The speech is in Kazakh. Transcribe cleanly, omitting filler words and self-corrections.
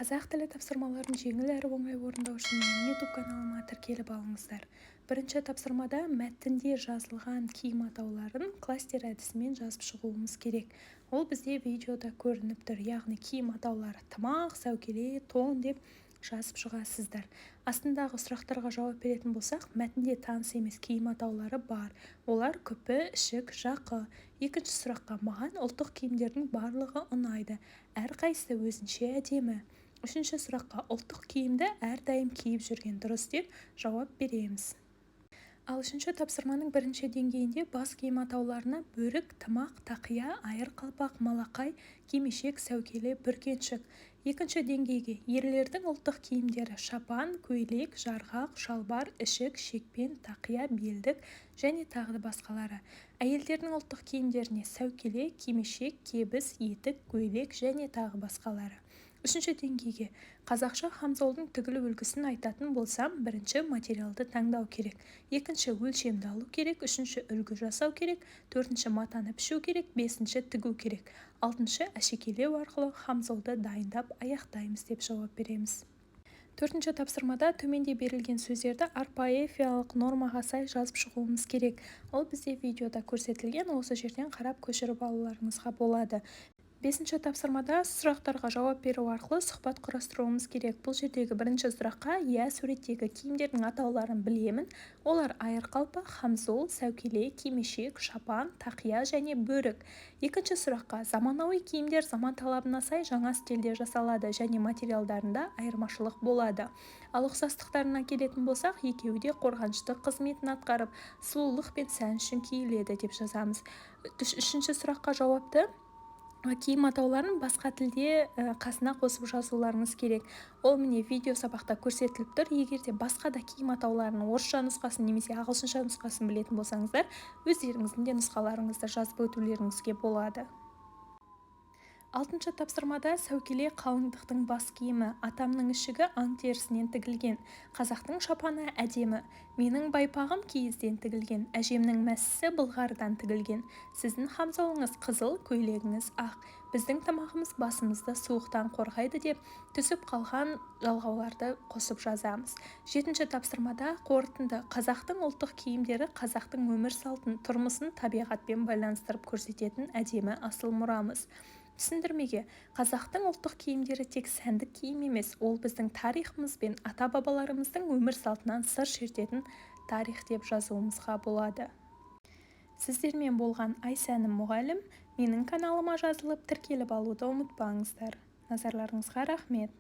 Қазақ тілі тапсырмаларын жеңіл әрі оңай орындау үшін менің YouTube каналыма тіркеліп алыңыздар. Бірінші тапсырмада мәтінде жазылған киім атауларын кластер әдісімен жазып шығуымыз керек. Ол бізде видеода көрініп тұр, яғни киім атаулары тымақ, сәукеле, тон деп жазып шығасыздар. Астындағы сұрақтарға жауап беретін болсақ, мәтінде таныс емес киім атаулары бар. Олар күпі, ішік, жақы. Екінші сұраққа маған ұлттық киімдердің барлығы ұнайды. Әрқайсысы өзінше әдемі. Үшінші сұраққа ұлттық киімді әрдайым киіп жүрген дұрыс деп жауап береміз. Ал үшінші тапсырманың бірінші деңгейінде бас киім атауларына бөрік, тымақ, тақия, айыр қалпақ, малақай, кимешек, сәукеле, бүркеншік. Екінші деңгейге ерлердің ұлттық киімдері шапан, көйлек, жарғақ, шалбар, ішік, шекпен, тақия, белдік және тағы басқалары. Әйелдердің ұлттық киімдеріне сәукеле, кимешек, кебіс, етік, көйлек және тағы басқалары. Үшінші деңгейге қазақша хамзолдың тігілу үлгісін айтатын болсам, бірінші материалды таңдау керек, екінші өлшемді алу керек, үшінші үлгі жасау керек, төртінші матаны пішу керек, бесінші тігу керек, алтыншы әшекейлеу арқылы хамзолды дайындап аяқтаймыз деп жауап береміз. Төртінші тапсырмада төменде берілген сөздерді орфоэпиялық нормаға сай жазып шығуымыз керек. Ол бізде видеода көрсетілген, осы жерден қарап көшіріп алуларыңызға болады. Бесінші тапсырмада сұрақтарға жауап беру арқылы сұхбат құрастыруымыз керек. Бұл жердегі бірінші сұраққа суреттегі киімдердің атауларын білемін. Олар айыр қалпақ, хамзол, сәукеле, кимешек, шапан, тақия және бөрік. Екінші сұраққа заманауи киімдер заман талабына сай жаңа стильде жасалады және материалдарында айырмашылық болады. Ал ұқсастықтарына келетін болсақ, екеуі де қорғаныштық қызметін атқарып, сұлулық пен сән үшін киіледі деп жазамыз. Үшінші сұраққа жауапты киім атауларын басқа тілде қасына қосып жазуларыңыз керек. Ол міне видео сабақта көрсетіліп тұр. Егер де басқа да киім атауларының орысша нұсқасын немесе ағылшынша нұсқасын білетін болсаңыздар, өздеріңіздің де нұсқаларыңызды жазып өтулеріңізге болады. Алтыншы тапсырмада сәукеле қалыңдықтың бас киімі, атамның ішігі аң терісінен тігілген, қазақтың шапаны әдемі, менің байпағым киізден тігілген, әжемнің мәсісі былғарыдан тігілген, сіздің хамзолыңыз қызыл, көйлегіңіз ақ, біздің тымағымыз басымызды суықтан қорғайды деп түсіп қалған жалғауларды қосып жазамыз. Жетінші тапсырмада қорытынды, қазақтың ұлттық киімдері қазақтың өмір салтын, тұрмысын табиғатпен байланыстырып көрсететін әдемі асыл мұрамыз. Түсіндірмеге, қазақтың ұлттық киімдері тек сәндік киім емес, ол біздің тарихымыз бен ата-бабаларымыздың өмір салтынан сыр шертетін тарих деп жазуымызға болады. Сіздермен болған Айсәнім мұғалім. Менің каналыма жазылып тіркеліп алуды ұмытпаңыздар. Назарларыңызға рахмет.